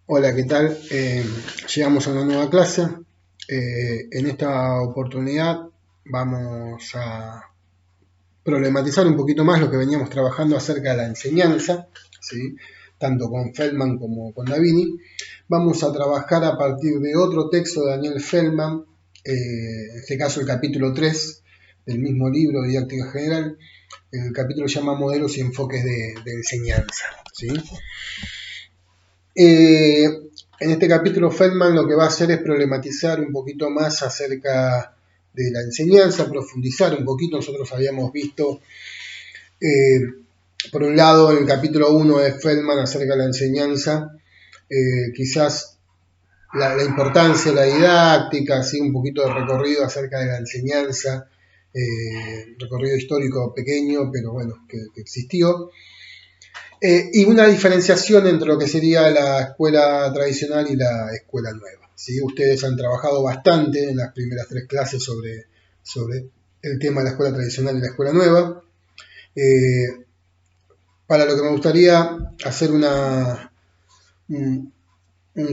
Hola, ¿qué tal? Llegamos a una nueva clase. En esta oportunidad vamos a problematizar un poquito más lo que veníamos trabajando acerca de la enseñanza, ¿sí? Tanto con Feldman como con Davini. Vamos a trabajar a partir de otro texto de Daniel Feldman, en este caso el capítulo 3 del mismo libro de Didáctica General. El capítulo se llama Modelos y Enfoques de Enseñanza, ¿sí? En este capítulo Feldman lo que va a hacer es problematizar un poquito más acerca de la enseñanza, profundizar un poquito. Nosotros habíamos visto, eh, por un lado, en el capítulo 1 de Feldman acerca de la enseñanza, quizás la importancia de la didáctica, así un poquito de recorrido acerca de la enseñanza, recorrido histórico pequeño, pero bueno, que existió. Y una diferenciación entre lo que sería la escuela tradicional y la escuela nueva, ¿sí? Ustedes han trabajado bastante en las primeras 3 clases sobre el tema de la escuela tradicional y la escuela nueva. Para lo que me gustaría hacer un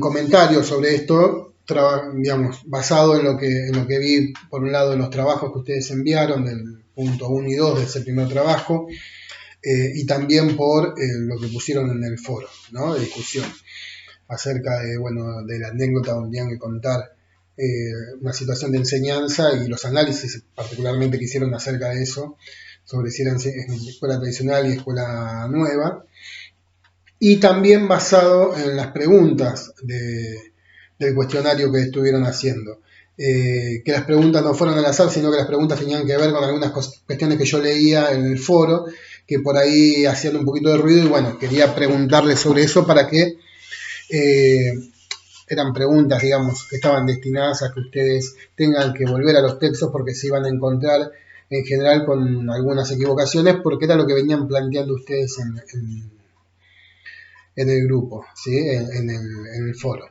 comentario sobre esto, digamos, basado en lo que vi, por un lado, en los trabajos que ustedes enviaron, del punto 1 y 2 de ese primer trabajo, y también por lo que pusieron en el foro, ¿no?, de discusión acerca de la anécdota donde tenían que contar una situación de enseñanza y los análisis particularmente que hicieron acerca de eso, sobre si era escuela tradicional y escuela nueva, y también basado en las preguntas del cuestionario que estuvieron haciendo. Que las preguntas no fueron al azar, sino que las preguntas tenían que ver con algunas cuestiones que yo leía en el foro, que por ahí hacían un poquito de ruido, y bueno, quería preguntarles sobre eso para que eran preguntas, digamos, que estaban destinadas a que ustedes tengan que volver a los textos porque se iban a encontrar en general con algunas equivocaciones, porque era lo que venían planteando ustedes en el grupo, ¿sí? En el foro.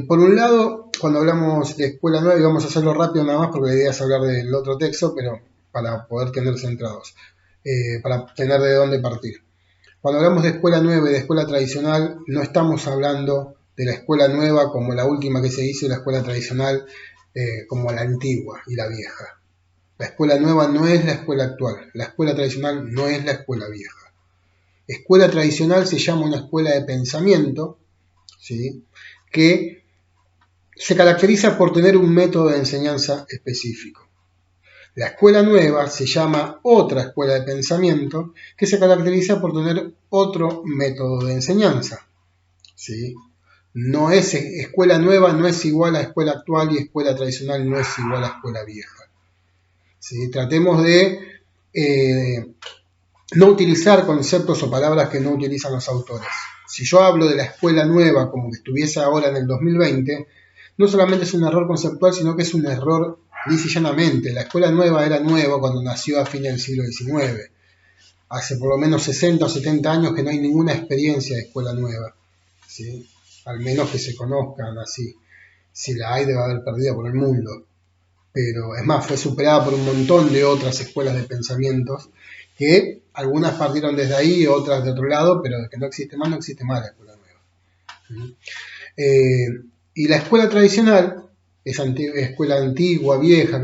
Por un lado, cuando hablamos de escuela nueva, y vamos a hacerlo rápido nada más porque la idea es hablar del otro texto, pero para poder tener centrados, para tener de dónde partir. Cuando hablamos de escuela nueva y de escuela tradicional, no estamos hablando de la escuela nueva como la última que se hizo y la escuela tradicional como la antigua y la vieja. La escuela nueva no es la escuela actual, la escuela tradicional no es la escuela vieja. Escuela tradicional se llama una escuela de pensamiento, ¿sí?, que se caracteriza por tener un método de enseñanza específico. La escuela nueva se llama otra escuela de pensamiento que se caracteriza por tener otro método de enseñanza, ¿sí? No es escuela nueva, no es igual a escuela actual, y escuela tradicional no es igual a escuela vieja, ¿sí? Tratemos de no utilizar conceptos o palabras que no utilizan los autores. Si yo hablo de la escuela nueva como que estuviese ahora en el 2020, no solamente es un error conceptual, sino que es un error lisa y llanamente. La escuela nueva era nueva cuando nació a fines del siglo XIX. Hace por lo menos 60 o 70 años que no hay ninguna experiencia de escuela nueva, ¿sí? Al menos que se conozcan así. Si la hay, debe haber perdida por el mundo. Pero es más, fue superada por un montón de otras escuelas de pensamientos que algunas partieron desde ahí, otras de otro lado, pero de que no existe más, no existe más la escuela nueva. Y la escuela tradicional, esa escuela antigua, vieja,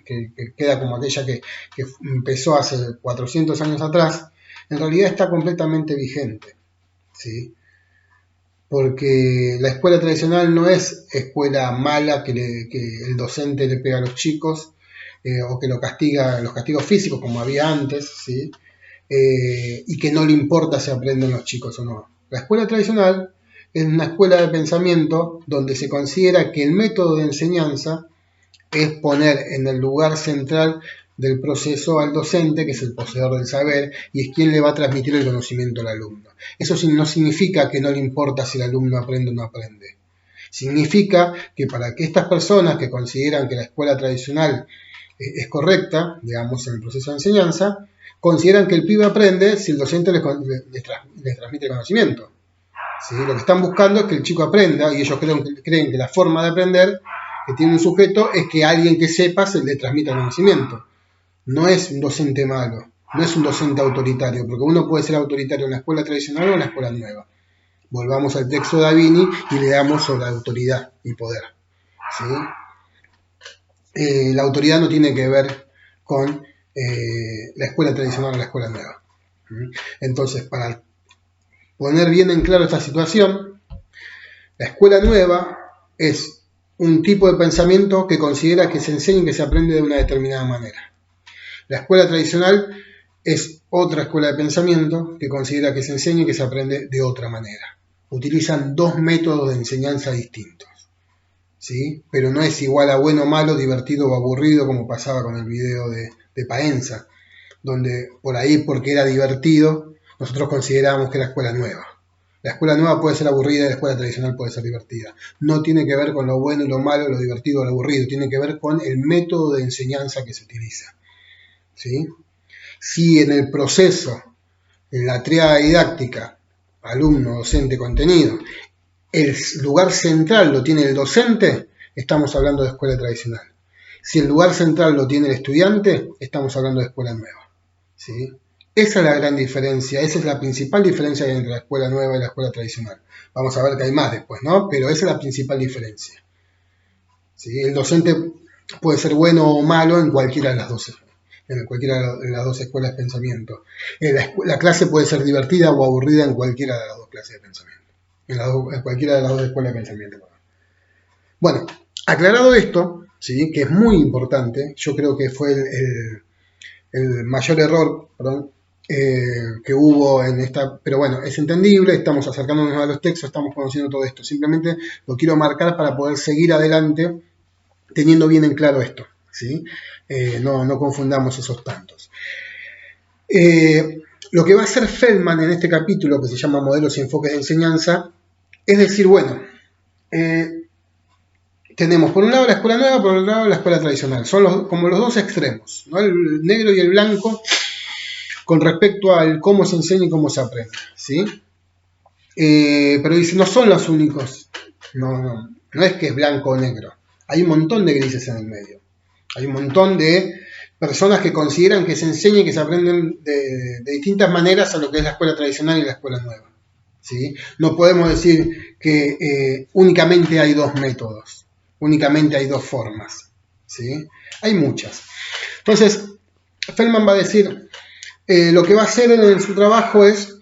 que queda como aquella que empezó hace 400 años atrás, en realidad está completamente vigente, ¿sí? Porque la escuela tradicional no es escuela mala que el docente le pega a los chicos, o que lo castiga, los castigos físicos como había antes, ¿sí? Y que no le importa si aprenden los chicos o no. La escuela tradicional es una escuela de pensamiento donde se considera que el método de enseñanza es poner en el lugar central del proceso al docente, que es el poseedor del saber, y es quien le va a transmitir el conocimiento al alumno. Eso no significa que no le importa si el alumno aprende o no aprende. Significa que para que estas personas que consideran que la escuela tradicional es correcta, digamos, en el proceso de enseñanza, consideran que el pibe aprende si el docente les transmite el conocimiento. ¿Sí? Lo que están buscando es que el chico aprenda, y ellos creen que la forma de aprender que tiene un sujeto es que alguien que sepa se le transmita el conocimiento. No es un docente malo, no es un docente autoritario, porque uno puede ser autoritario en la escuela tradicional o en la escuela nueva. Volvamos al texto de Davini y leamos sobre autoridad y poder. ¿Sí? La autoridad no tiene que ver con la escuela tradicional o la escuela nueva. Entonces, para poner bien en claro esta situación, la escuela nueva es un tipo de pensamiento que considera que se enseña y que se aprende de una determinada manera. La escuela tradicional es otra escuela de pensamiento que considera que se enseña y que se aprende de otra manera. Utilizan dos métodos de enseñanza distintos, ¿sí? Pero no es igual a bueno, malo, divertido o aburrido, como pasaba con el video de Paenza, donde por ahí, porque era divertido, nosotros considerábamos que era escuela nueva. La escuela nueva puede ser aburrida y la escuela tradicional puede ser divertida. No tiene que ver con lo bueno y lo malo, lo divertido o lo aburrido, tiene que ver con el método de enseñanza que se utiliza, ¿sí? Si en el proceso, en la tríada didáctica, alumno, docente, contenido, el lugar central lo tiene el docente, estamos hablando de escuela tradicional. Si el lugar central lo tiene el estudiante, estamos hablando de escuela nueva, ¿sí? Esa es la gran diferencia, esa es la principal diferencia entre la escuela nueva y la escuela tradicional. Vamos a ver que hay más después, ¿no? Pero esa es la principal diferencia, ¿sí? El docente puede ser bueno o malo en cualquiera de las dos, en cualquiera de las dos escuelas de pensamiento. La clase puede ser divertida o aburrida en cualquiera de las dos clases de pensamiento. En cualquiera de las dos escuelas de pensamiento. Bueno, aclarado esto, ¿sí? Que es muy importante, yo creo que fue el mayor error, que hubo en esta, pero bueno, es entendible, estamos acercándonos a los textos, estamos conociendo todo esto, simplemente lo quiero marcar para poder seguir adelante teniendo bien en claro esto, ¿sí? No confundamos esos tantos. Lo que va a hacer Feldman en este capítulo, que se llama Modelos y Enfoques de Enseñanza, es decir, bueno, tenemos por un lado la escuela nueva, por otro lado la escuela tradicional. Son como los dos extremos, ¿no? El negro y el blanco con respecto al cómo se enseña y cómo se aprende, ¿sí? Pero dice, no son los únicos. No es que es blanco o negro. Hay un montón de grises en el medio. Hay un montón de personas que consideran que se enseña y que se aprenden de distintas maneras a lo que es la escuela tradicional y la escuela nueva, ¿sí? No podemos decir que únicamente hay dos métodos. Únicamente hay dos formas, ¿sí? Hay muchas. Entonces, Feldman va a decir, lo que va a hacer en su trabajo es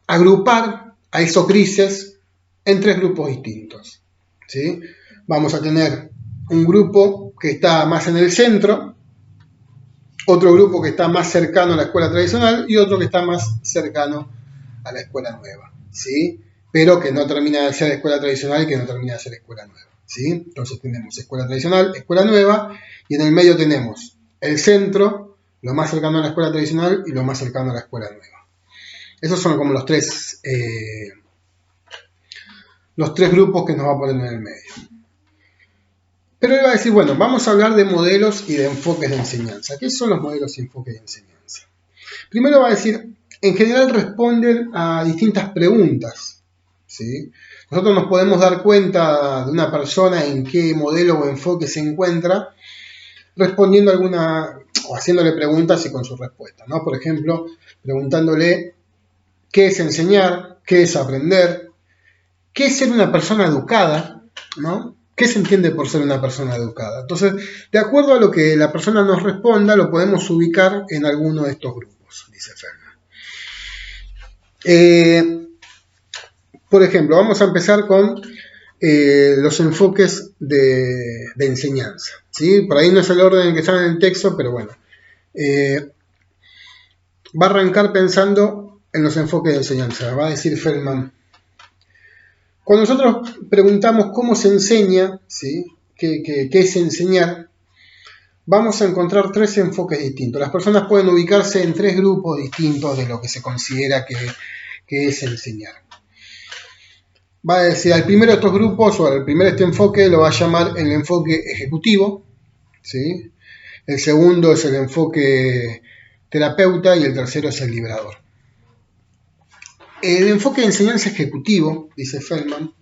agrupar a esos grises en tres grupos distintos, ¿sí? Vamos a tener un grupo que está más en el centro, otro grupo que está más cercano a la escuela tradicional y otro que está más cercano a la escuela nueva, ¿sí? Pero que no termina de ser escuela tradicional y que no termina de ser escuela nueva, ¿sí? Entonces tenemos escuela tradicional, escuela nueva, y en el medio tenemos el centro, lo más cercano a la escuela tradicional y lo más cercano a la escuela nueva. Esos son como los tres grupos que nos va a poner en el medio. Pero él va a decir, bueno, vamos a hablar de modelos y de enfoques de enseñanza. ¿Qué son los modelos y enfoques de enseñanza? Primero va a decir, en general responden a distintas preguntas, ¿sí? Nosotros nos podemos dar cuenta de una persona en qué modelo o enfoque se encuentra respondiendo alguna o haciéndole preguntas y con sus respuestas, ¿no? Por ejemplo, preguntándole qué es enseñar, qué es aprender, qué es ser una persona educada, ¿no? ¿Qué se entiende por ser una persona educada? Entonces, de acuerdo a lo que la persona nos responda, lo podemos ubicar en alguno de estos grupos, dice Feldman. Por ejemplo, vamos a empezar con los enfoques de enseñanza, ¿sí? Por ahí no es el orden en el que están en el texto, pero bueno. Va a arrancar pensando en los enfoques de enseñanza. Va a decir Feldman, cuando nosotros preguntamos cómo se enseña, ¿sí? ¿Qué es enseñar? Vamos a encontrar tres enfoques distintos. Las personas pueden ubicarse en tres grupos distintos de lo que se considera que es enseñar. Va a decir, al primero de estos grupos, o al primero de este enfoque, lo va a llamar el enfoque ejecutivo, ¿sí? El segundo es el enfoque terapeuta y el tercero es el liberador. El enfoque de enseñanza ejecutivo, dice Feldman,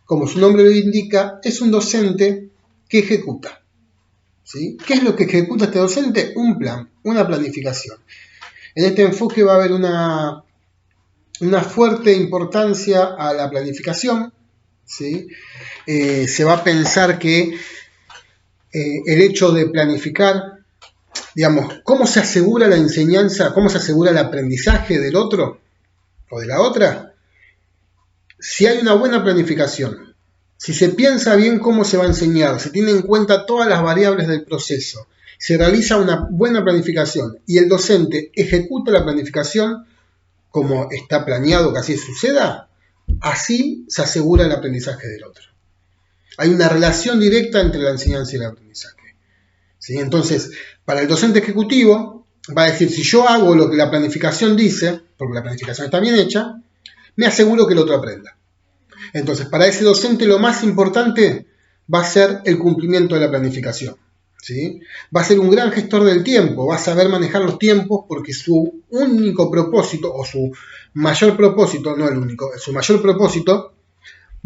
como su nombre lo indica, es un docente que ejecuta, ¿sí? ¿Qué es lo que ejecuta este docente? Un plan, una planificación. En este enfoque va a haber una una fuerte importancia a la planificación, ¿sí? Se va a pensar que el hecho de planificar, digamos, cómo se asegura la enseñanza, cómo se asegura el aprendizaje del otro o de la otra, si hay una buena planificación, si se piensa bien cómo se va a enseñar, se tiene en cuenta todas las variables del proceso, se realiza una buena planificación y el docente ejecuta la planificación como está planeado que así suceda, así se asegura el aprendizaje del otro. Hay una relación directa entre la enseñanza y el aprendizaje. ¿Sí? Entonces, para el docente ejecutivo, va a decir, si yo hago lo que la planificación dice, porque la planificación está bien hecha, me aseguro que el otro aprenda. Entonces, para ese docente lo más importante va a ser el cumplimiento de la planificación. ¿Sí? Va a ser un gran gestor del tiempo, va a saber manejar los tiempos porque su único propósito, o su mayor propósito, no el único, su mayor propósito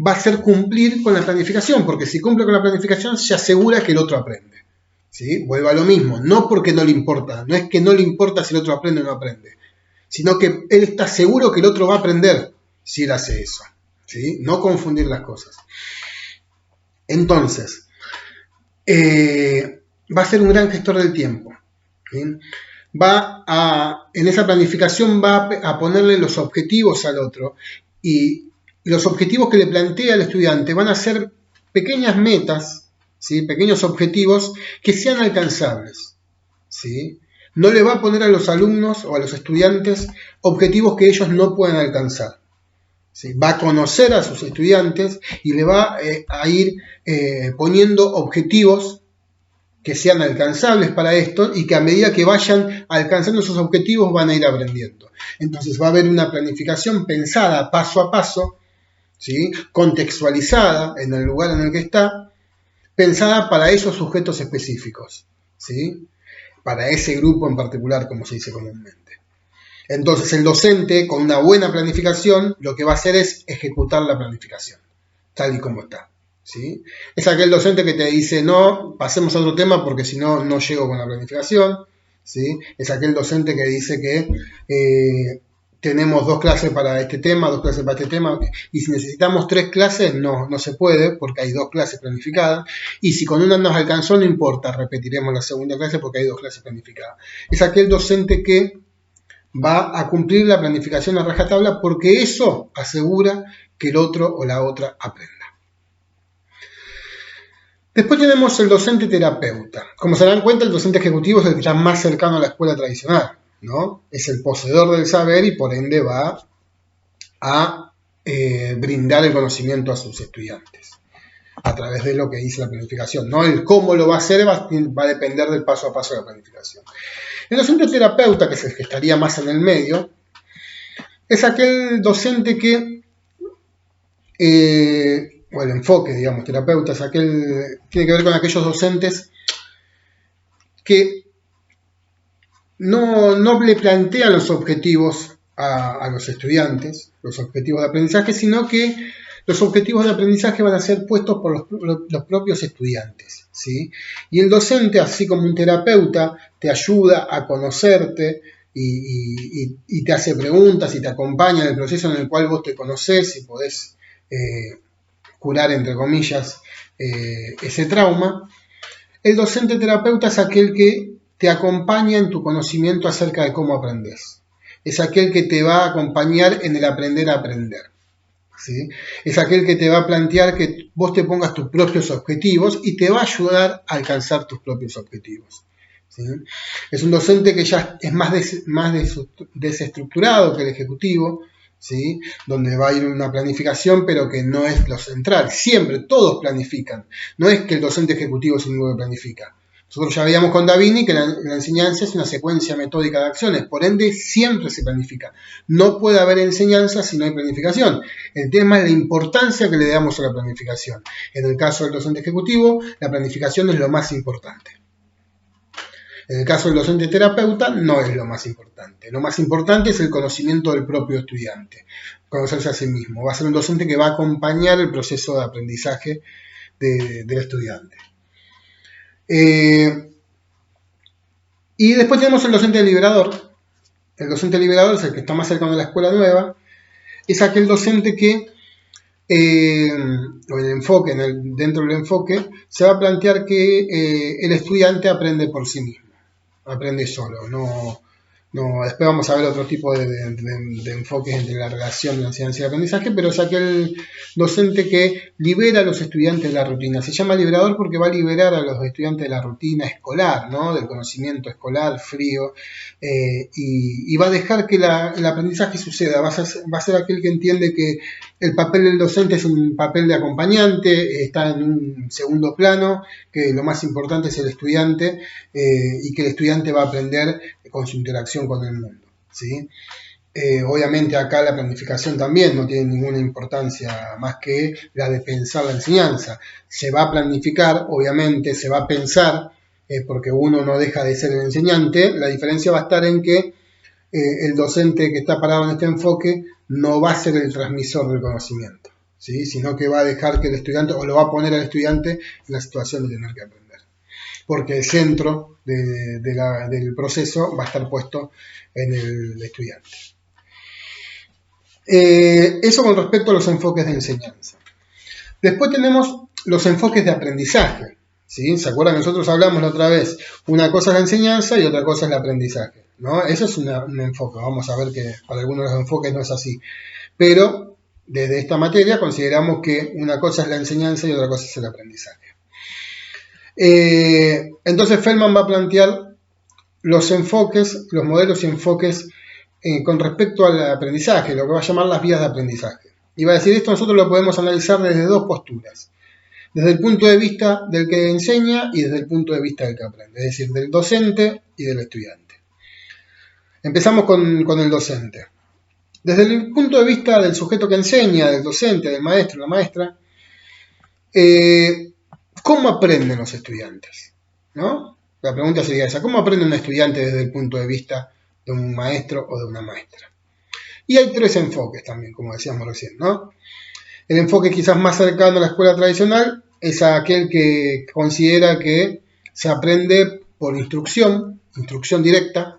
va a ser cumplir con la planificación, porque si cumple con la planificación se asegura que el otro aprende. ¿Sí? Vuelve a lo mismo, no porque no le importa, no es que no le importa si el otro aprende o no aprende, sino que él está seguro que el otro va a aprender si él hace eso. ¿Sí? No confundir las cosas. Entonces, va a ser un gran gestor del tiempo. ¿Sí? En esa planificación va a ponerle los objetivos al otro y los objetivos que le plantea el estudiante van a ser pequeñas metas, ¿sí? Pequeños objetivos que sean alcanzables. ¿Sí? No le va a poner a los alumnos o a los estudiantes objetivos que ellos no puedan alcanzar. ¿Sí? Va a conocer a sus estudiantes y le va a ir poniendo objetivos que sean alcanzables para esto y que a medida que vayan alcanzando esos objetivos van a ir aprendiendo. Entonces va a haber una planificación pensada paso a paso, ¿sí? Contextualizada en el lugar en el que está, pensada para esos sujetos específicos, ¿sí? Para ese grupo en particular, como se dice comúnmente. Entonces el docente, con una buena planificación, lo que va a hacer es ejecutar la planificación, tal y como está. ¿Sí? Es aquel docente que te dice, no, pasemos a otro tema porque si no, no llego con la planificación. ¿Sí? Es aquel docente que dice que tenemos 2 clases para este tema, 2 clases para este tema, y si necesitamos 3 clases, no se puede porque hay 2 clases planificadas, y si con una nos alcanzó, no importa, repetiremos la segunda clase porque hay 2 clases planificadas. Es aquel docente que va a cumplir la planificación a rajatabla porque eso asegura que el otro o la otra aprenda. Después tenemos el docente terapeuta. Como se dan cuenta, el docente ejecutivo es el que está más cercano a la escuela tradicional, ¿no? Es el poseedor del saber y por ende va a brindar el conocimiento a sus estudiantes a través de lo que dice la planificación, ¿no? El cómo lo va a hacer va a depender del paso a paso de la planificación. El docente terapeuta, que es el que estaría más en el medio, es aquel docente que o el enfoque, digamos, terapeuta, tiene que ver con aquellos docentes que no le plantean los objetivos a los estudiantes, los objetivos de aprendizaje, sino que los objetivos de aprendizaje van a ser puestos por los propios estudiantes. ¿Sí? Y el docente, así como un terapeuta, te ayuda a conocerte y te hace preguntas y te acompaña en el proceso en el cual vos te conocés y podés curar, entre comillas, ese trauma. El docente terapeuta es aquel que te acompaña en tu conocimiento acerca de cómo aprendes. Es aquel que te va a acompañar en el aprender a aprender. ¿Sí? Es aquel que te va a plantear que vos te pongas tus propios objetivos y te va a ayudar a alcanzar tus propios objetivos. ¿Sí? Es un docente que ya es más desestructurado que el ejecutivo, ¿sí? Donde va a ir una planificación, pero que no es lo central. Siempre, todos planifican. No es que el docente ejecutivo es el único que planifica. Nosotros ya veíamos con Davini que la enseñanza es una secuencia metódica de acciones, por ende siempre se planifica. No puede haber enseñanza si no hay planificación. El tema es la importancia que le damos a la planificación. En el caso del docente ejecutivo, la planificación es lo más importante. En el caso del docente terapeuta, no es lo más importante. Lo más importante es el conocimiento del propio estudiante, conocerse a sí mismo. Va a ser un docente que va a acompañar el proceso de aprendizaje del estudiante. Y después tenemos el docente liberador. El docente liberador es el que está más cercano de la escuela nueva, es aquel docente que, o el enfoque, dentro del enfoque, se va a plantear que el estudiante aprende por sí mismo, aprende solo, no, después vamos a ver otro tipo de enfoques entre la relación de la enseñanza y el aprendizaje, pero es aquel docente que libera a los estudiantes de la rutina. Se llama liberador porque va a liberar a los estudiantes de la rutina escolar, ¿no? Del conocimiento escolar frío, y va a dejar que el aprendizaje suceda. Va a ser aquel que entiende que el papel del docente es un papel de acompañante, está en un segundo plano, que lo más importante es el estudiante, y que el estudiante va a aprender con su interacción con el mundo, ¿sí? Obviamente acá la planificación también no tiene ninguna importancia más que la de pensar la enseñanza. Se va a planificar, obviamente, se va a pensar, porque uno no deja de ser el enseñante. La diferencia va a estar en que el docente que está parado en este enfoque no va a ser el transmisor del conocimiento, ¿sí? Sino que va a dejar que el estudiante, o lo va a poner al estudiante en la situación de tener que aprender, porque el centro del proceso va a estar puesto en el estudiante. Eso con respecto a los enfoques de enseñanza. Después tenemos los enfoques de aprendizaje, ¿sí? ¿Se acuerdan? Nosotros hablamos la otra vez, una cosa es la enseñanza y otra cosa es el aprendizaje, ¿no? Eso es un enfoque. Vamos a ver que para algunos de los enfoques no es así. Pero desde esta materia consideramos que una cosa es la enseñanza y otra cosa es el aprendizaje. Entonces Feldman va a plantear los enfoques, los modelos y enfoques con respecto al aprendizaje, lo que va a llamar las vías de aprendizaje. Y va a decir, esto nosotros lo podemos analizar desde dos posturas. Desde el punto de vista del que enseña y desde el punto de vista del que aprende. Es decir, del docente y del estudiante. Empezamos con el docente. Desde el punto de vista del sujeto que enseña, del docente, del maestro, la maestra, ¿cómo aprenden los estudiantes? ¿No? La pregunta sería esa, ¿cómo aprende un estudiante desde el punto de vista de un maestro o de una maestra? Y hay tres enfoques también, como decíamos recién, ¿no? El enfoque quizás más cercano a la escuela tradicional es aquel que considera que se aprende por instrucción directa.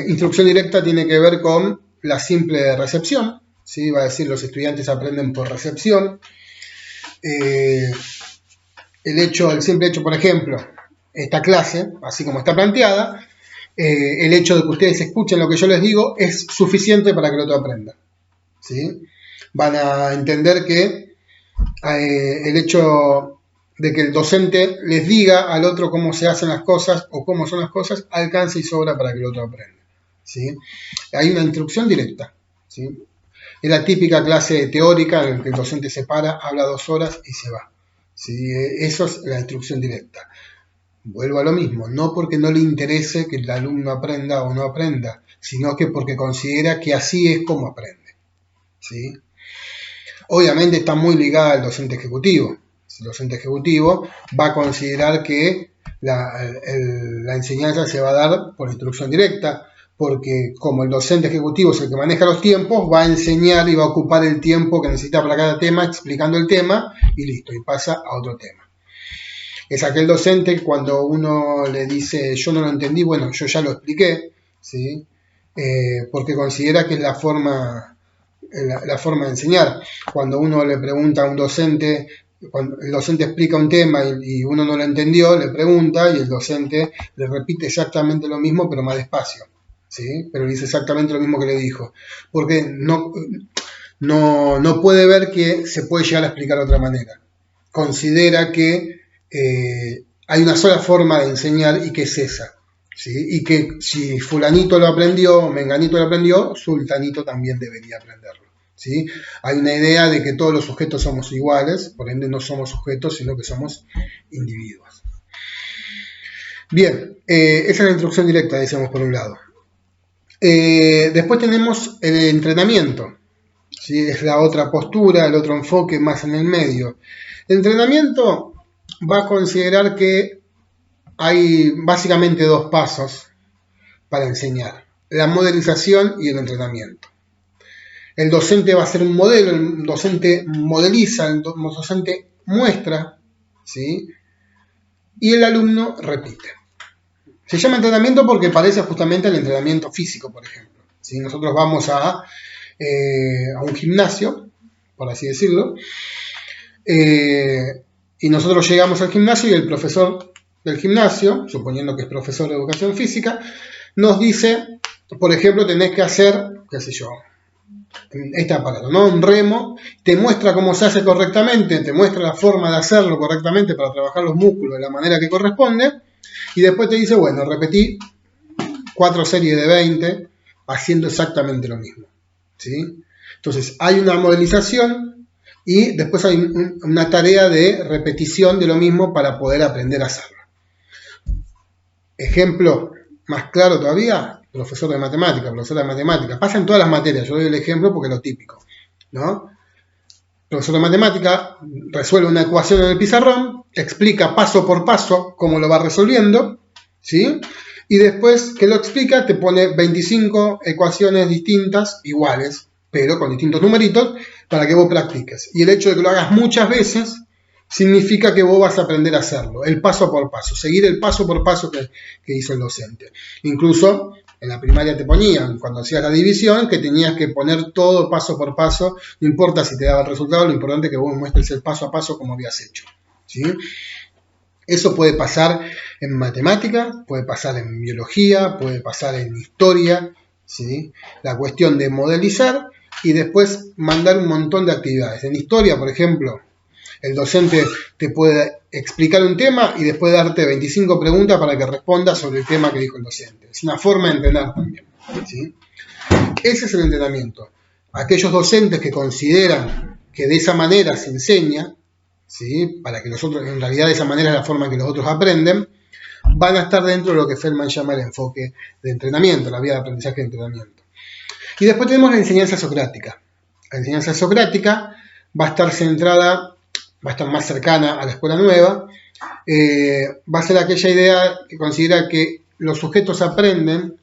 Instrucción directa tiene que ver con la simple recepción, ¿sí? Va a decir, los estudiantes aprenden por recepción. El simple hecho, por ejemplo, esta clase, así como está planteada, el hecho de que ustedes escuchen lo que yo les digo es suficiente para que el otro aprenda, ¿sí? Van a entender que el hecho de que el docente les diga al otro cómo se hacen las cosas o cómo son las cosas, alcanza y sobra para que el otro aprenda, ¿sí? Hay una instrucción directa, ¿sí? Es la típica clase teórica en la que el docente se para, habla 2 horas y se va, ¿sí? Eso es la instrucción directa. Vuelvo a lo mismo, no porque no le interese que el alumno aprenda o no aprenda, sino que porque considera que así es como aprende, ¿sí? Obviamente está muy ligada al docente ejecutivo. El docente ejecutivo va a considerar que la enseñanza se va a dar por instrucción directa, porque como el docente ejecutivo es el que maneja los tiempos, va a enseñar y va a ocupar el tiempo que necesita para cada tema, explicando el tema, y listo, y pasa a otro tema. Es aquel docente cuando uno le dice, yo no lo entendí, bueno, yo ya lo expliqué, ¿sí? Porque considera que es la forma de enseñar. Cuando uno le pregunta a un docente, cuando el docente explica un tema y uno no lo entendió, le pregunta y el docente le repite exactamente lo mismo, pero más despacio, ¿sí? Pero dice exactamente lo mismo que le dijo, porque no puede ver que se puede llegar a explicar de otra manera. Considera que hay una sola forma de enseñar y que es esa, ¿sí? Y que si fulanito lo aprendió, menganito lo aprendió, sultanito también debería aprenderlo, ¿sí? Hay una idea de que todos los sujetos somos iguales, por ende no somos sujetos, sino que somos individuos. Bien, esa es la instrucción directa, decíamos por un lado. Después tenemos el entrenamiento, ¿sí? Es la otra postura, el otro enfoque más en el medio. El entrenamiento va a considerar que hay básicamente 2 pasos para enseñar: la modelización y el entrenamiento. El docente va a ser un modelo, el docente modeliza, el docente muestra, ¿sí? Y el alumno repite. Se llama entrenamiento porque parece justamente el entrenamiento físico, por ejemplo, ¿sí? Nosotros vamos a un gimnasio, por así decirlo, y nosotros llegamos al gimnasio y el profesor del gimnasio, suponiendo que es profesor de educación física, nos dice, por ejemplo, tenés que hacer, qué sé yo, este aparato, ¿no? Un remo, te muestra cómo se hace correctamente, te muestra la forma de hacerlo correctamente para trabajar los músculos de la manera que corresponde, y después te dice, bueno, repetí 4 series de 20 haciendo exactamente lo mismo, ¿sí? Entonces, hay una modelización y después hay una tarea de repetición de lo mismo para poder aprender a hacerlo. Ejemplo más claro todavía, profesor de matemática, profesora de matemática. Pasa en todas las materias, yo doy el ejemplo porque es lo típico, ¿no? Profesor de matemática resuelve una ecuación en el pizarrón, explica paso por paso cómo lo va resolviendo, ¿sí? Y después que lo explica te pone 25 ecuaciones distintas, iguales, pero con distintos numeritos, para que vos practiques. Y el hecho de que lo hagas muchas veces significa que vos vas a aprender a hacerlo, el paso por paso, seguir el paso por paso que hizo el docente. Incluso en la primaria te ponían, cuando hacías la división, que tenías que poner todo paso por paso, no importa si te daba el resultado, lo importante es que vos muestres el paso a paso como habías hecho, ¿sí? Eso puede pasar en matemática, puede pasar en biología, puede pasar en historia, ¿sí? La cuestión de modelizar y después mandar un montón de actividades. En historia, por ejemplo, el docente te puede explicar un tema y después darte 25 preguntas para que respondas sobre el tema que dijo el docente. Es una forma de entrenar también, ¿sí? Ese es el entrenamiento. Aquellos docentes que consideran que de esa manera se enseña, ¿sí? Para que nosotros, en realidad de esa manera es la forma en que los otros aprenden, van a estar dentro de lo que Feldman llama el enfoque de entrenamiento, la vía de aprendizaje de entrenamiento. Y después tenemos la enseñanza socrática. La enseñanza socrática va a estar centrada, va a estar más cercana a la escuela nueva, va a ser aquella idea que considera que los sujetos aprenden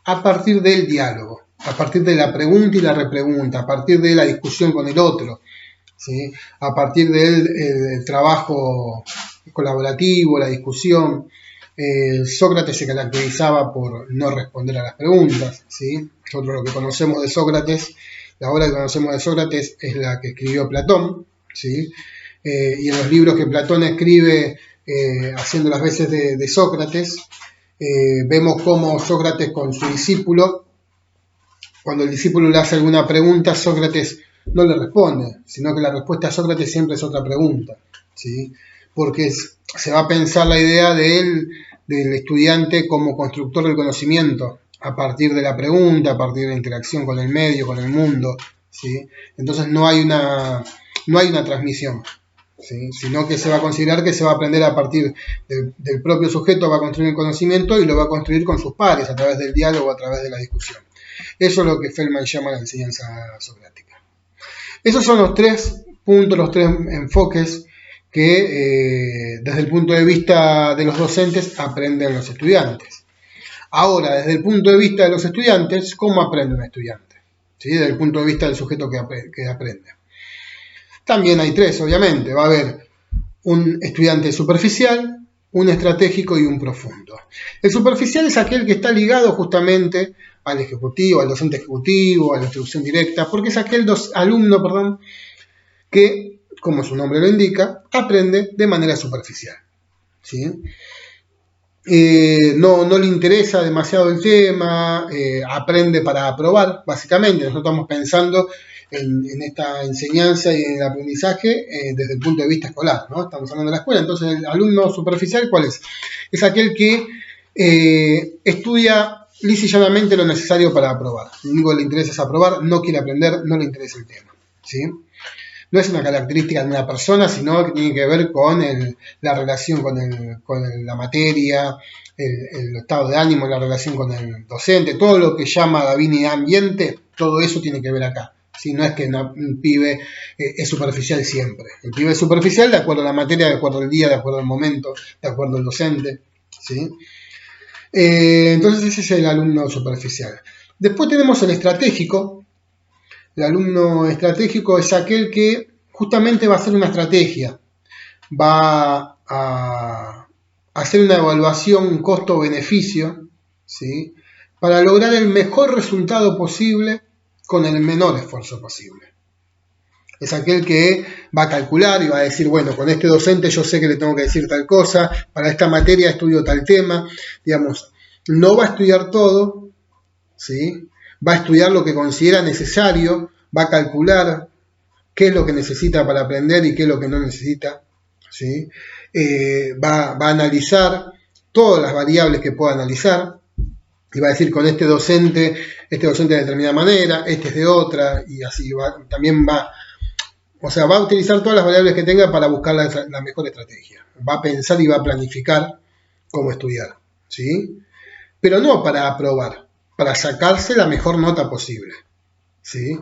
a partir del diálogo, a partir de la pregunta y la repregunta, a partir de la discusión con el otro, ¿sí? A partir del trabajo colaborativo, la discusión. Sócrates se caracterizaba por no responder a las preguntas, ¿sí? Nosotros lo que conocemos de Sócrates, la obra que conocemos de Sócrates es la que escribió Platón, ¿sí? Y en los libros que Platón escribe haciendo las veces de Sócrates, vemos cómo Sócrates con su discípulo, cuando el discípulo le hace alguna pregunta, Sócrates no le responde, sino que la respuesta a Sócrates siempre es otra pregunta, ¿sí? Porque se va a pensar la idea del estudiante como constructor del conocimiento, a partir de la pregunta, a partir de la interacción con el medio, con el mundo, ¿sí? Entonces no hay una transmisión, ¿sí? Sino que se va a considerar que se va a aprender a partir del propio sujeto, va a construir el conocimiento y lo va a construir con sus pares, a través del diálogo, a través de la discusión. Eso es lo que Feldman llama la enseñanza socrática. Esos son los 3 puntos, los 3 enfoques que desde el punto de vista de los docentes aprenden los estudiantes. Ahora, desde el punto de vista de los estudiantes, ¿cómo aprende un estudiante? ¿Sí? Desde el punto de vista del sujeto que aprende. También hay 3, obviamente. Va a haber un estudiante superficial, un estratégico y un profundo. El superficial es aquel que está ligado justamente al ejecutivo, al docente ejecutivo, a la instrucción directa, porque es aquel alumno, que, como su nombre lo indica, aprende de manera superficial, ¿sí? No le interesa demasiado el tema, aprende para aprobar, básicamente. Nosotros estamos pensando en esta enseñanza y en el aprendizaje desde el punto de vista escolar, ¿no? Estamos hablando de la escuela. Entonces, el alumno superficial, ¿cuál es? Es aquel que estudia lisa y llanamente lo necesario para aprobar. Lo único que le interesa es aprobar, no quiere aprender, no le interesa el tema, ¿sí? No es una característica de una persona, sino que tiene que ver con la relación con la materia, el estado de ánimo, la relación con el docente, todo lo que llama Davini ambiente, todo eso tiene que ver acá. ¿Sí? No es que un pibe es superficial siempre. El pibe es superficial de acuerdo a la materia, de acuerdo al día, de acuerdo al momento, de acuerdo al docente, ¿sí? Entonces ese es el alumno superficial. Después tenemos el estratégico. El alumno estratégico es aquel que justamente va a hacer una estrategia, va a hacer una evaluación costo-beneficio, ¿sí? para lograr el mejor resultado posible con el menor esfuerzo posible. Es aquel que va a calcular y va a decir, bueno, con este docente yo sé que le tengo que decir tal cosa, para esta materia estudio tal tema, digamos, no va a estudiar todo, ¿sí? Va a estudiar lo que considera necesario, va a calcular qué es lo que necesita para aprender y qué es lo que no necesita, ¿sí? Va a analizar todas las variables que pueda analizar, y va a decir con este docente de determinada manera, este es de otra, y así también va a utilizar todas las variables que tenga para buscar la mejor estrategia. Va a pensar y va a planificar cómo estudiar, ¿sí? Pero no para aprobar, para sacarse la mejor nota posible, ¿sí?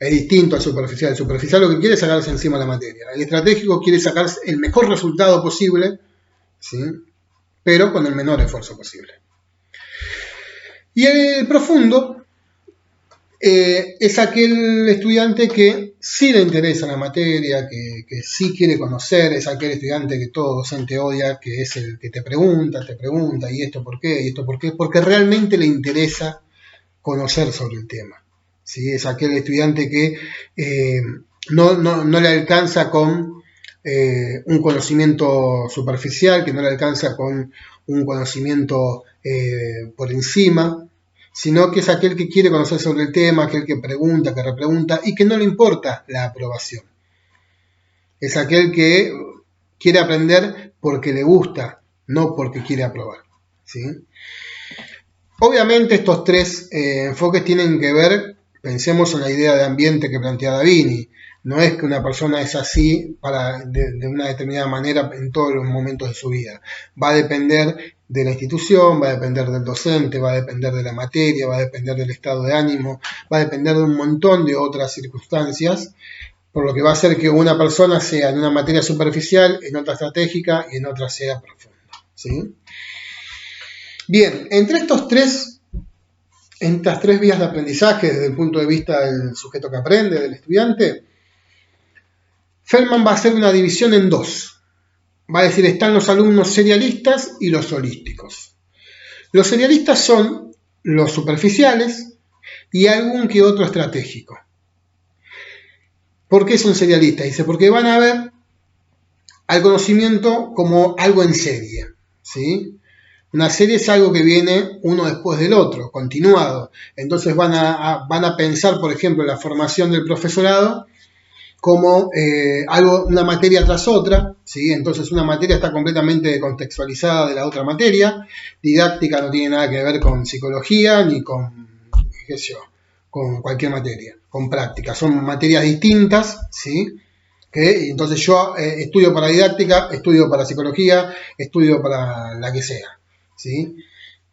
Es distinto al superficial. El superficial lo que quiere es sacarse encima de la materia. El estratégico quiere sacarse el mejor resultado posible, ¿sí? Pero con el menor esfuerzo posible. Y el profundo es aquel estudiante que sí le interesa la materia, que sí quiere conocer, es aquel estudiante que todo docente odia, que es el que te pregunta, ¿y esto por qué? ¿Y esto por qué? Porque realmente le interesa conocer sobre el tema. ¿Sí? Es aquel estudiante que no le alcanza con un conocimiento superficial, que no le alcanza con un conocimiento por encima, sino que es aquel que quiere conocer sobre el tema, aquel que pregunta, que repregunta y que no le importa la aprobación. Es aquel que quiere aprender porque le gusta, no porque quiere aprobar, ¿sí? Obviamente estos tres enfoques tienen que ver, pensemos en la idea de ambiente que plantea Davini. No es que una persona es así de una determinada manera en todos los momentos de su vida. Va a depender de la institución, va a depender del docente, va a depender de la materia, va a depender del estado de ánimo, va a depender de un montón de otras circunstancias, por lo que va a hacer que una persona sea en una materia superficial, en otra estratégica y en otra sea profunda, ¿sí? Bien, entre estas tres vías de aprendizaje desde el punto de vista del sujeto que aprende, del estudiante, Feldman va a hacer una división en dos. Va a decir, están los alumnos serialistas y los holísticos. Los serialistas son los superficiales y algún que otro estratégico. ¿Por qué son serialistas? Dice, porque van a ver al conocimiento como algo en serie, ¿sí? Una serie es algo que viene uno después del otro, continuado. Entonces van a pensar, por ejemplo, la formación del profesorado como una materia tras otra, ¿sí? Entonces una materia está completamente contextualizada de la otra materia. Didáctica no tiene nada que ver con psicología ni con cualquier materia, con práctica. Son materias distintas, ¿sí? Entonces yo estudio para didáctica, estudio para psicología, estudio para la que sea, ¿sí?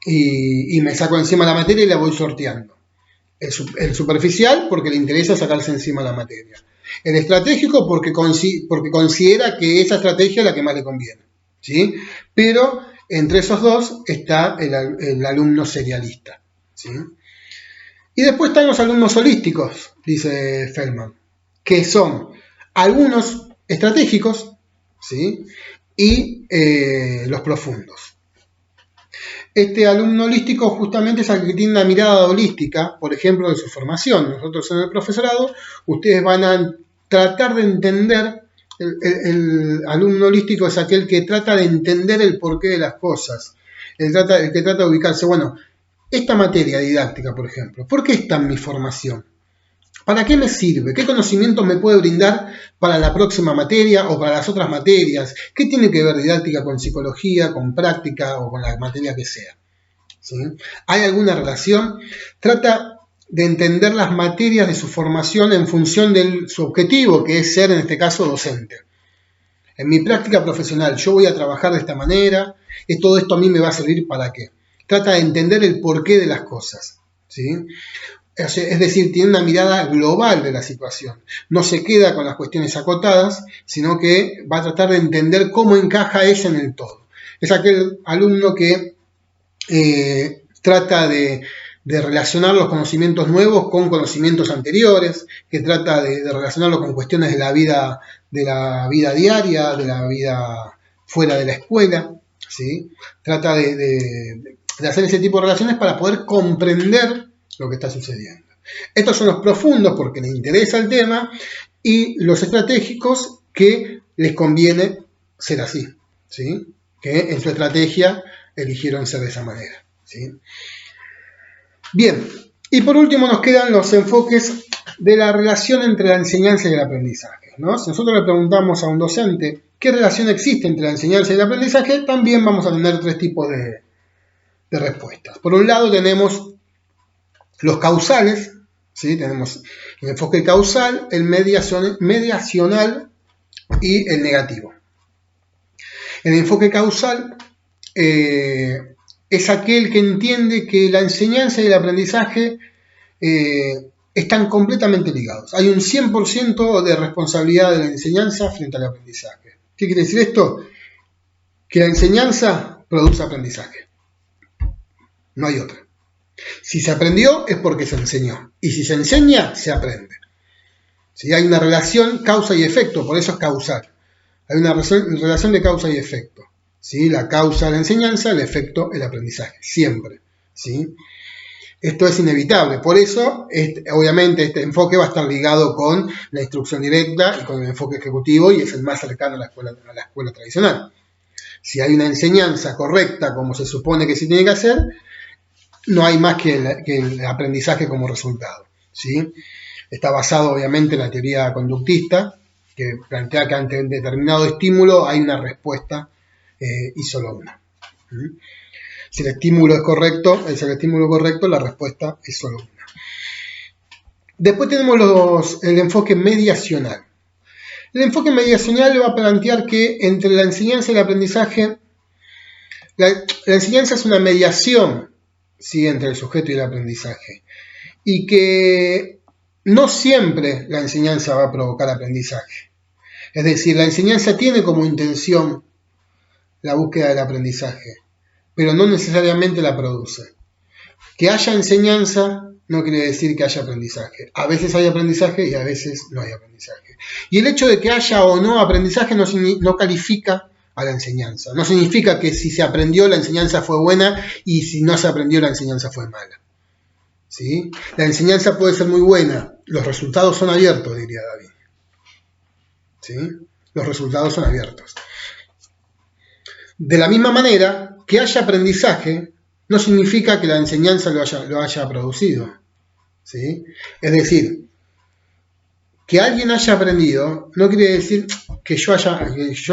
Y me saco encima la materia y la voy sorteando. El superficial porque le interesa sacarse encima la materia. El estratégico porque considera que esa estrategia es la que más le conviene, ¿sí? Pero entre esos dos está el alumno serialista, ¿sí? Y después están los alumnos holísticos, dice Feldman, que son algunos estratégicos, ¿sí? Y los profundos. Este alumno holístico justamente es el que tiene una mirada holística, por ejemplo, de su formación. Nosotros en el profesorado, ustedes van a tratar de entender, el alumno holístico es aquel que trata de entender el porqué de las cosas, el que trata de ubicarse, bueno, esta materia didáctica, por ejemplo, ¿por qué está en mi formación? ¿Para qué me sirve? ¿Qué conocimientos me puede brindar para la próxima materia o para las otras materias? ¿Qué tiene que ver didáctica con psicología, con práctica o con la materia que sea? ¿Sí? ¿Hay alguna relación? Trata de entender las materias de su formación en función de su objetivo, que es ser, en este caso, docente. En mi práctica profesional, yo voy a trabajar de esta manera, y todo esto a mí me va a servir ¿para qué? Trata de entender el porqué de las cosas, ¿sí? Es decir, tiene una mirada global de la situación. No se queda con las cuestiones acotadas, sino que va a tratar de entender cómo encaja eso en el todo. Es aquel alumno que trata de relacionar los conocimientos nuevos con conocimientos anteriores, que trata de relacionarlo con cuestiones de la vida diaria, de la vida fuera de la escuela, ¿sí? Trata de de hacer ese tipo de relaciones para poder comprender lo que está sucediendo. Estos son los profundos porque les interesa el tema y los estratégicos que les conviene ser así, ¿sí? Que en su estrategia eligieron ser de esa manera, ¿sí? Bien, y por último nos quedan los enfoques de la relación entre la enseñanza y el aprendizaje, ¿no? Si nosotros le preguntamos a un docente qué relación existe entre la enseñanza y el aprendizaje, también vamos a tener tres tipos de respuestas. Por un lado tenemos los causales, ¿sí? Tenemos el enfoque causal, el mediacional y el negativo. El enfoque causal es aquel que entiende que la enseñanza y el aprendizaje están completamente ligados. Hay un 100% de responsabilidad de la enseñanza frente al aprendizaje. ¿Qué quiere decir esto? Que la enseñanza produce aprendizaje. No hay otra. Si se aprendió es porque se enseñó. Y si se enseña, se aprende. ¿Sí? Hay una relación causa y efecto, por eso es causal. Hay una relación de causa y efecto. ¿Sí? La causa la enseñanza, el efecto el aprendizaje. Siempre. ¿Sí? Esto es inevitable. Por eso, obviamente, este enfoque va a estar ligado con la instrucción directa y con el enfoque ejecutivo y es el más cercano a la escuela tradicional. Si hay una enseñanza correcta, como se supone que se tiene que hacer, no hay más que el aprendizaje como resultado, ¿sí? Está basado obviamente en la teoría conductista, que plantea que ante un determinado estímulo hay una respuesta y solo una. ¿Sí? Si el estímulo es correcto, la respuesta es solo una. Después tenemos el enfoque mediacional. El enfoque mediacional va a plantear que entre la enseñanza y el aprendizaje, la enseñanza es una mediación, ¿sí? Entre el sujeto y el aprendizaje. Y que no siempre la enseñanza va a provocar aprendizaje. Es decir, la enseñanza tiene como intención la búsqueda del aprendizaje, pero no necesariamente la produce. Que haya enseñanza no quiere decir que haya aprendizaje. A veces hay aprendizaje y a veces no hay aprendizaje. Y el hecho de que haya o no aprendizaje no califica a la enseñanza. No significa que si se aprendió la enseñanza fue buena y si no se aprendió la enseñanza fue mala. ¿Sí? La enseñanza puede ser muy buena, los resultados son abiertos, diría David. ¿Sí? Los resultados son abiertos. De la misma manera, que haya aprendizaje no significa que la enseñanza lo haya producido. ¿Sí? Es decir, que alguien haya aprendido no quiere decir que yo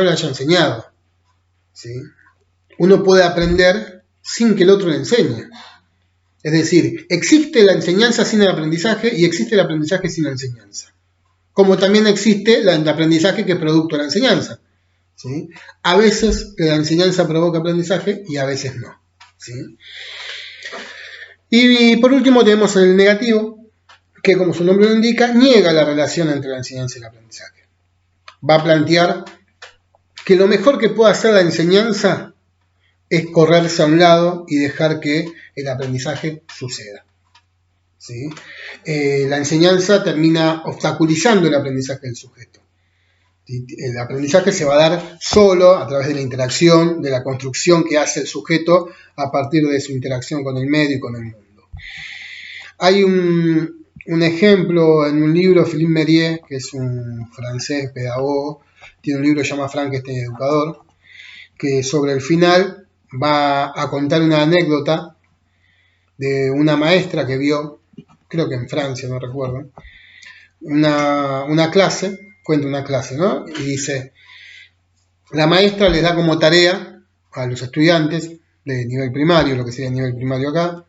le haya enseñado. ¿Sí? Uno puede aprender sin que el otro le enseñe. Es decir, existe la enseñanza sin el aprendizaje y existe el aprendizaje sin la enseñanza. Como también existe el aprendizaje que es producto de la enseñanza. ¿Sí? A veces la enseñanza provoca aprendizaje y a veces no. ¿Sí? Y por último tenemos el negativo, que como su nombre lo indica, niega la relación entre la enseñanza y el aprendizaje. Va a plantear que lo mejor que puede hacer la enseñanza es correrse a un lado y dejar que el aprendizaje suceda. ¿Sí? La enseñanza termina obstaculizando el aprendizaje del sujeto. El aprendizaje se va a dar solo a través de la interacción, de la construcción que hace el sujeto a partir de su interacción con el medio y con el mundo. Hay un ejemplo en un libro, Philippe Mérieux, que es un francés pedagogo, tiene un libro que se llama Frankenstein Educador, que sobre el final va a contar una anécdota de una maestra que vio, creo que en Francia, no recuerdo, una clase, cuenta una clase, ¿no? Y dice, la maestra les da como tarea a los estudiantes de nivel primario, lo que sería nivel primario acá,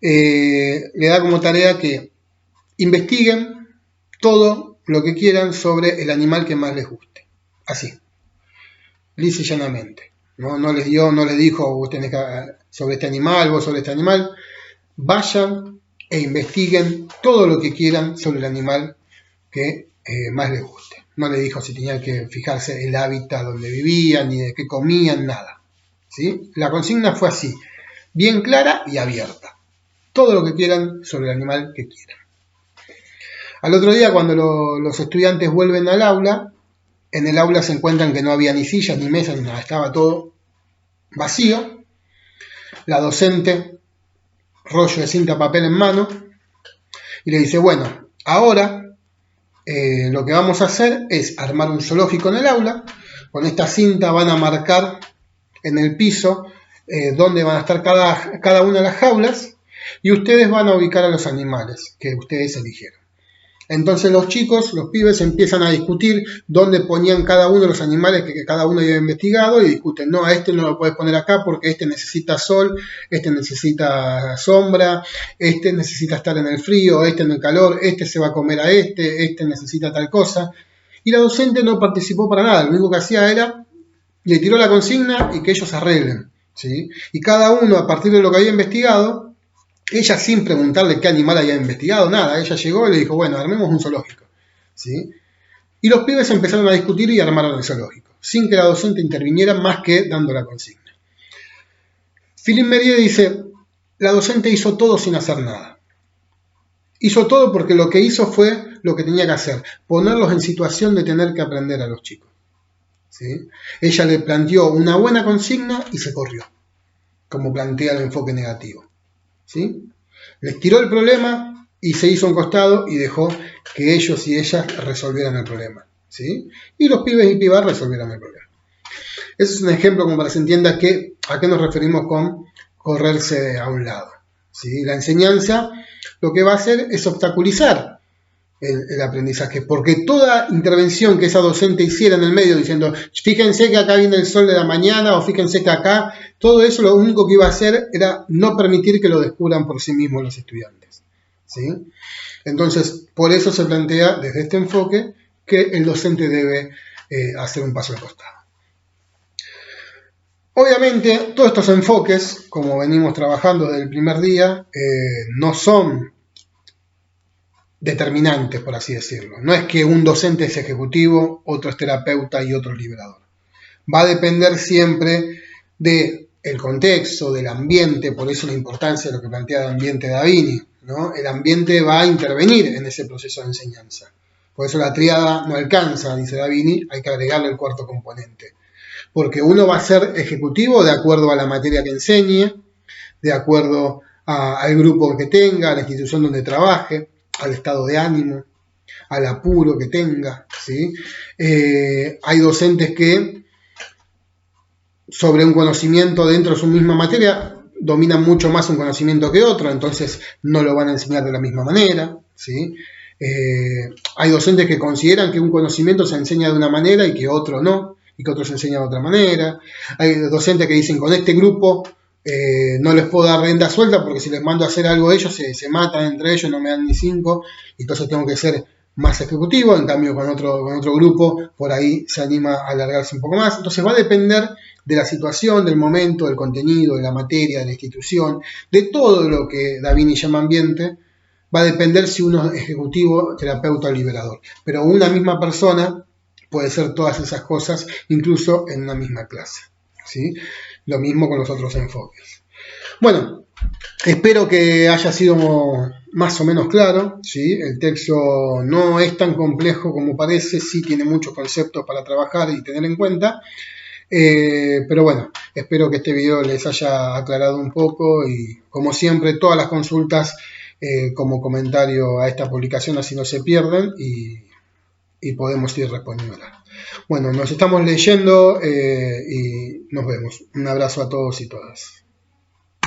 le da como tarea que investiguen todo lo que quieran sobre el animal que más les guste. Así, lisa y llanamente. No les dijo, vos tenés que sobre este animal, vos sobre este animal. Vayan e investiguen todo lo que quieran sobre el animal que más les guste. No les dijo si tenían que fijarse el hábitat donde vivían, ni de qué comían, nada. ¿Sí? La consigna fue así, bien clara y abierta. Todo lo que quieran sobre el animal que quieran. Al otro día, cuando los estudiantes vuelven al aula, en el aula se encuentran que no había ni sillas, ni mesas, ni nada, estaba todo vacío. la docente, rollo de cinta papel en mano, y le dice, bueno, ahora lo que vamos a hacer es armar un zoológico en el aula. Con esta cinta van a marcar en el piso dónde van a estar cada una de las jaulas, y ustedes van a ubicar a los animales que ustedes eligieron. Entonces los chicos, los pibes, empiezan a discutir dónde ponían cada uno de los animales que cada uno había investigado, y discuten, no, a este no lo puedes poner acá porque este necesita sol, este necesita sombra, este necesita estar en el frío, este en el calor, este se va a comer a este necesita tal cosa. Y la docente no participó para nada, lo único que hacía era, le tiró la consigna y que ellos arreglen, ¿sí? Y cada uno, a partir de lo que había investigado, ella sin preguntarle qué animal había investigado, nada, ella llegó y le dijo, bueno, armemos un zoológico, ¿sí? Y los pibes empezaron a discutir y armaron el zoológico, sin que la docente interviniera más que dando la consigna. Philippe Mérieux dice, la docente hizo todo sin hacer nada. Hizo todo porque lo que hizo fue lo que tenía que hacer, ponerlos en situación de tener que aprender a los chicos, ¿sí? Ella le planteó una buena consigna y se corrió, como plantea el enfoque negativo, ¿sí? Les tiró el problema y se hizo a un costado y dejó que ellos y ellas resolvieran el problema, ¿sí? Y los pibes y pibas resolvieran el problema. Ese es un ejemplo como para que se entienda a qué nos referimos con correrse a un lado, ¿sí? La enseñanza lo que va a hacer es obstaculizar el aprendizaje, porque toda intervención que esa docente hiciera en el medio diciendo, fíjense que acá viene el sol de la mañana, o fíjense que acá, todo eso lo único que iba a hacer era no permitir que lo descubran por sí mismos los estudiantes, ¿sí? Entonces, por eso se plantea desde este enfoque que el docente debe hacer un paso al costado. Obviamente, todos estos enfoques, como venimos trabajando desde el primer día, no son determinantes, por así decirlo. No es que un docente es ejecutivo, otro es terapeuta y otro es liberador. Va a depender siempre del contexto, del ambiente, por eso la importancia de lo que plantea el ambiente de Davini, ¿no? El ambiente va a intervenir en ese proceso de enseñanza. Por eso la tríada no alcanza, dice Davini, hay que agregarle el cuarto componente. Porque uno va a ser ejecutivo de acuerdo a la materia que enseñe, de acuerdo al grupo que tenga, a la institución donde trabaje, al estado de ánimo, al apuro que tenga, ¿sí? Hay docentes que sobre un conocimiento dentro de su misma materia dominan mucho más un conocimiento que otro, entonces no lo van a enseñar de la misma manera, ¿sí? Hay docentes que consideran que un conocimiento se enseña de una manera y que otro no, y que otro se enseña de otra manera. Hay docentes que dicen, con este grupo no les puedo dar rienda suelta porque si les mando a hacer algo ellos se matan entre ellos, no me dan ni 5, entonces tengo que ser más ejecutivo. En cambio con otro grupo por ahí se anima a alargarse un poco más. Entonces va a depender de la situación, del momento, del contenido, de la materia, de la institución, de todo lo que Davini llama ambiente. Va a depender si uno es ejecutivo, terapeuta o liberador, pero una misma persona puede ser todas esas cosas incluso en una misma clase, ¿sí? Lo mismo con los otros enfoques. Bueno, espero que haya sido más o menos claro, ¿sí? El texto no es tan complejo como parece, sí tiene muchos conceptos para trabajar y tener en cuenta, pero bueno, espero que este video les haya aclarado un poco y como siempre todas las consultas como comentario a esta publicación, así no se pierden y podemos ir respondiéndolas. Bueno, nos estamos leyendo y nos vemos. Un abrazo a todos y todas.